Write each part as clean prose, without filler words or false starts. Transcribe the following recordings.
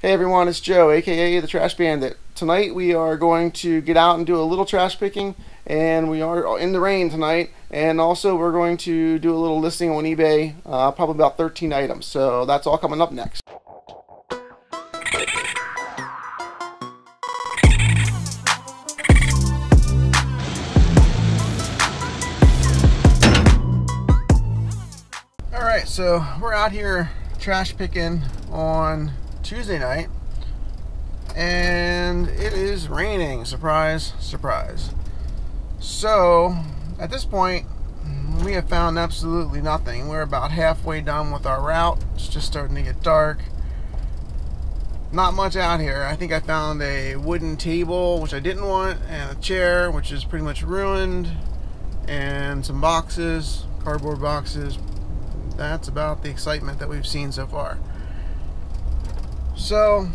Hey everyone, it's Joe, aka the Trash Bandit. Tonight we are going to get out and do a little trash picking, and we are in the rain tonight. And also we're going to do a little listing on eBay, probably about 13 items. So that's all coming up next. Alright, so we're out here trash picking on Tuesday night, and it is raining. Surprise, surprise. So at this point we have found absolutely nothing. We're about halfway done with our route. It's just starting to get dark. Not much out here. I think I found a wooden table, which I didn't want, and a chair, which is pretty much ruined, and some boxes, cardboard boxes. That's about the excitement that we've seen so far. So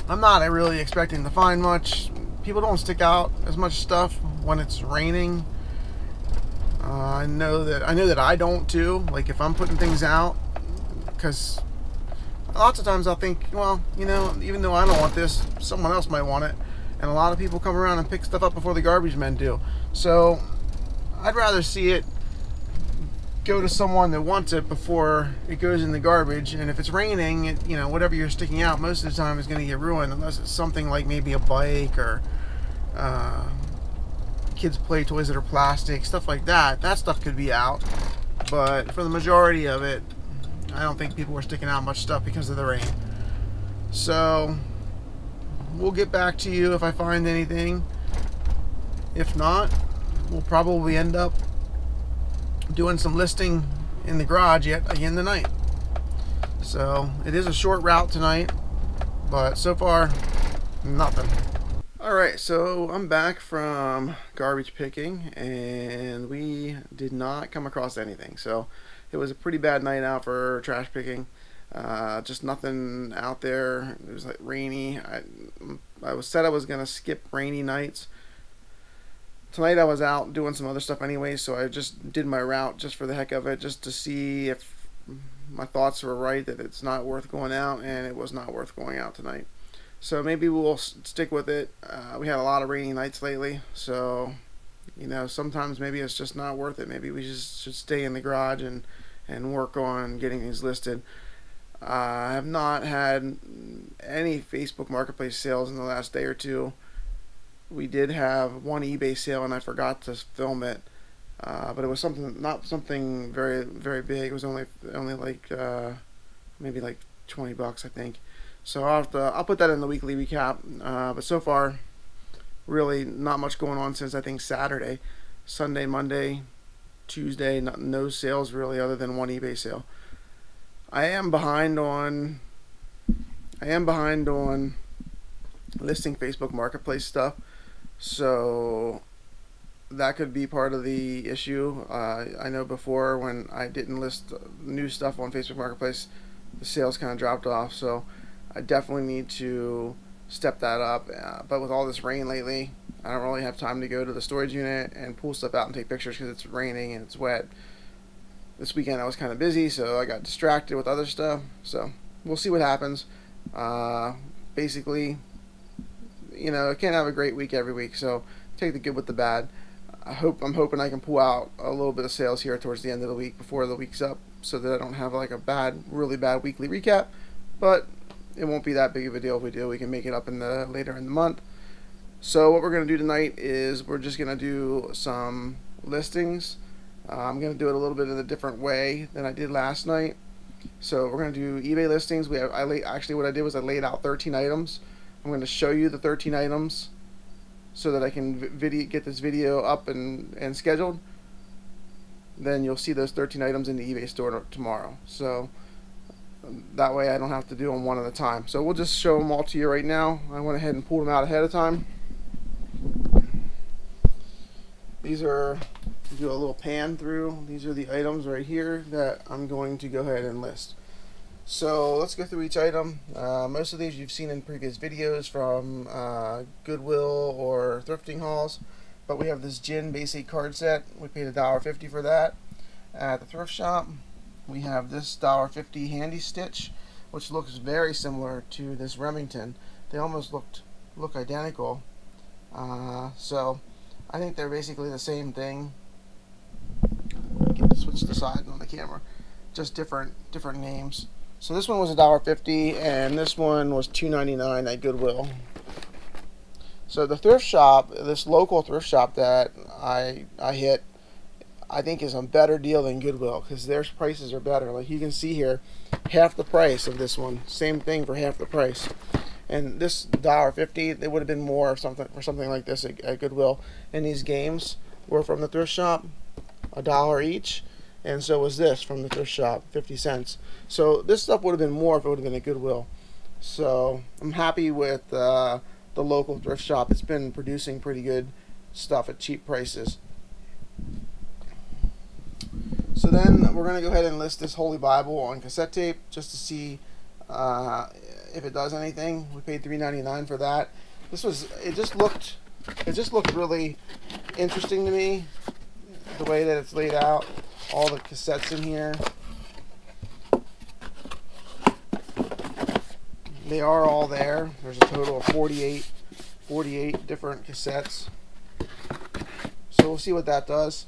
I'm not really expecting to find much. People don't stick out as much stuff when it's raining. I know that I don't too. Like if I'm putting things out, because lots of times I'll think, well, you know, even though I don't want this, someone else might want it. And a lot of people come around and pick stuff up before the garbage men do. So I'd rather see it go to someone that wants it before it goes in the garbage. And if it's raining, you know, whatever you're sticking out most of the time is going to get ruined, unless it's something like maybe a bike or kids play toys that are plastic, stuff like that. That stuff could be out, but for the majority of it, I don't think people are sticking out much stuff because of the rain. So we'll get back to you if I find anything. If not, we'll probably end up doing some listing in the garage yet again tonight. So it is a short route tonight, but so far nothing. Alright, so I'm back from garbage picking, and we did not come across anything. So it was a pretty bad night out for trash picking. Just nothing out there. It was like rainy. I was gonna skip rainy nights. Tonight I was out doing some other stuff anyway, so I just did my route just for the heck of it, just to see if my thoughts were right, that it's not worth going out, and it was not worth going out tonight. So maybe we'll stick with it. We had a lot of rainy nights lately, so you know, sometimes maybe it's just not worth it. Maybe we just should stay in the garage and work on getting these listed. I have not had any Facebook Marketplace sales in the last day or two. We did have one eBay sale, and I forgot to film it, but it was not something very, very big. It was only like maybe like 20 bucks, I think. So I'll put that in the weekly recap. But so far, really not much going on since I think Saturday, Sunday, Monday, Tuesday. No sales really, other than one eBay sale. I am behind on listing Facebook Marketplace stuff. So that could be part of the issue. I know before, when I didn't list new stuff on Facebook Marketplace, the sales kind of dropped off. So I definitely need to step that up. But with all this rain lately, I don't really have time to go to the storage unit and pull stuff out and take pictures because it's raining and it's wet. This weekend I was kind of busy, so I got distracted with other stuff. So we'll see what happens. Basically, you know, I can't have a great week every week, so take the good with the bad. I'm hoping I can pull out a little bit of sales here towards the end of the week before the week's up, so that I don't have like a really bad weekly recap. But it won't be that big of a deal if we do. We can make it up later in the month. So what we're going to do tonight is we're just going to do some listings. I'm going to do it a little bit in a different way than I did last night. So we're going to do eBay listings. Actually what I did was I laid out 13 items. I'm going to show you the 13 items so that I can get this video up and scheduled. Then you'll see those 13 items in the eBay store tomorrow. So that way I don't have to do them one at a time. So we'll just show them all to you right now. I went ahead and pulled them out ahead of time. These are, do a little pan through. These are the items right here that I'm going to go ahead and list. So let's go through each item. Most of these you've seen in previous videos from Goodwill or thrifting hauls, but we have this gin basic card set. We paid $1.50 for that at the thrift shop. We have this $1.50 handy stitch. which looks very similar to this Remington. They almost look identical. So I think they're basically the same thing. Switch the side on the camera, just different names. So this one was $1.50 and this one was $2.99 at Goodwill. So the thrift shop, this local thrift shop that I hit, I think is a better deal than Goodwill because their prices are better. Like you can see here, half the price of this one. Same thing for half the price. And this $1.50, it would have been more for something like this at Goodwill. And these games were from the thrift shop, $1 each. And so was this from the thrift shop, 50 cents. So this stuff would have been more if it would have been at Goodwill. So I'm happy with the local thrift shop. It's been producing pretty good stuff at cheap prices. So then we're going to go ahead and list this Holy Bible on cassette tape just to see if it does anything. We paid $3.99 for that. It just looked really interesting to me, the way that it's laid out. All the cassettes in here. They are all there. There's a total of 48 different cassettes. So we'll see what that does.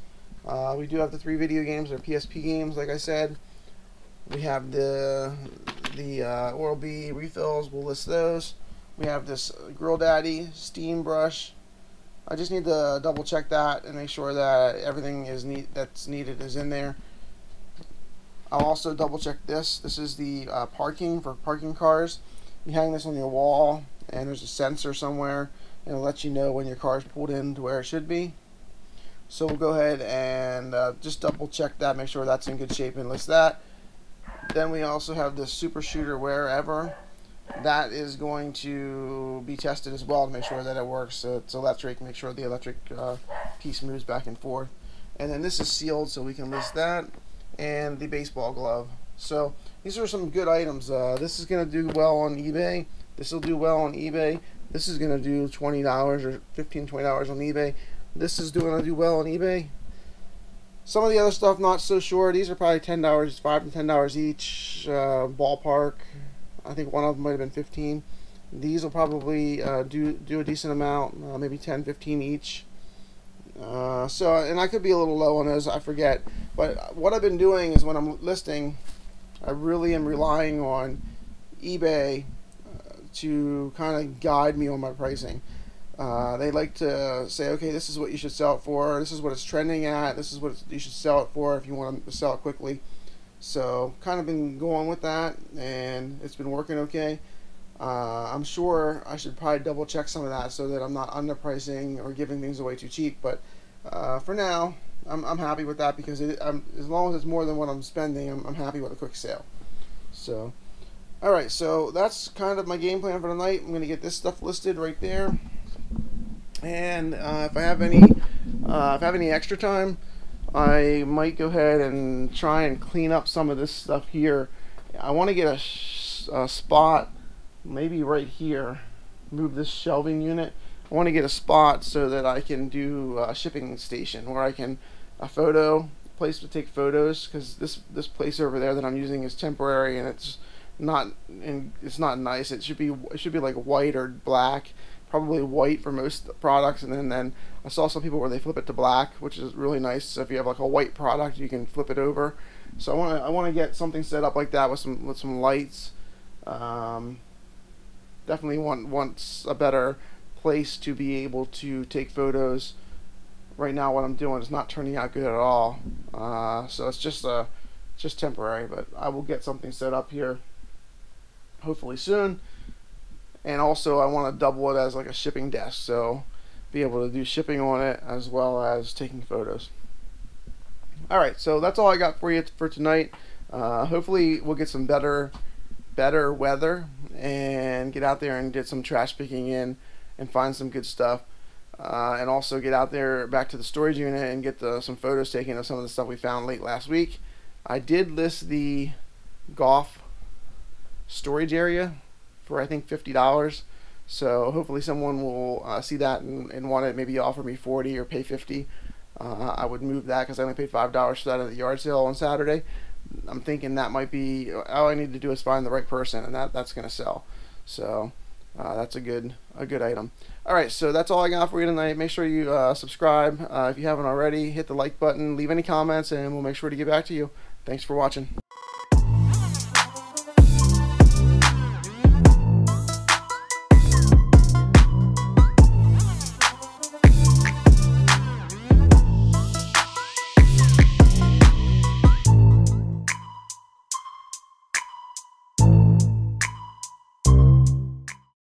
We do have the 3 video games. They're PSP games, like I said. We have the Oral-B refills. We'll list those. We have this Grill Daddy steam brush. I just need to double check that and make sure that everything that's needed is in there. I'll also double check this. This is the parking for parking cars. You hang this on your wall and there's a sensor somewhere and it'll let you know when your car is pulled in to where it should be. So we'll go ahead and just double check that, make sure that's in good shape and list that. Then we also have this Super Shooter Wherever. That is going to be tested as well to make sure that it works. So it's electric, make sure the electric piece moves back and forth. And then this is sealed, so we can list that. And the baseball glove. So these are some good items. This is going to do well on eBay. This will do well on eBay. This is going to do $20 or $15, $20 on eBay. This is going to do well on eBay. Some of the other stuff, not so sure. These are probably $10, $5 to $10 each, ballpark. I think one of them might have been 15. These will probably do a decent amount, maybe 10, 15 each. And I could be a little low on those, I forget. But what I've been doing is when I'm listing, I really am relying on eBay to kind of guide me on my pricing. They like to say, okay, this is what you should sell it for. This is what it's trending at. This is what you should sell it for if you want to sell it quickly. So kind of been going with that, and it's been working okay. I'm sure I should probably double check some of that so that I'm not underpricing or giving things away too cheap. But for now, I'm happy with that because as long as it's more than what I'm spending, I'm happy with a quick sale. So, all right, so that's kind of my game plan for the night. I'm going to get this stuff listed right there, and if I have any extra time, I might go ahead and try and clean up some of this stuff here. I want to get a spot, maybe right here, move this shelving unit. I want to get a spot so that I can do a shipping station where I can a place to take photos, because this place over there that I'm using is temporary and it's not nice. It should be like white or black. Probably white for most products, and then I saw some people where they flip it to black, which is really nice. So if you have like a white product, you can flip it over. So I want to get something set up like that with some lights. Definitely want a better place to be able to take photos. Right now, what I'm doing is not turning out good at all. So it's just temporary, but I will get something set up here hopefully soon. And also I want to double it as like a shipping desk, so be able to do shipping on it as well as taking photos. Alright, so that's all I got for you for tonight. Hopefully we'll get some better weather and get out there and get some trash picking in and find some good stuff. And also get out there back to the storage unit and get some photos taken of some of the stuff we found late last week. I did list the golf storage area for I think $50, so hopefully someone will see that and want it, maybe offer me $40 or pay $50. I would move that because I only paid $5 for that at the yard sale on Saturday. I'm thinking that might be all I need to do is find the right person, and that's going to sell. So that's a good item. All right, so that's all I got for you tonight. Make sure you subscribe if you haven't already. Hit the like button, leave any comments, and we'll make sure to get back to you. Thanks for watching.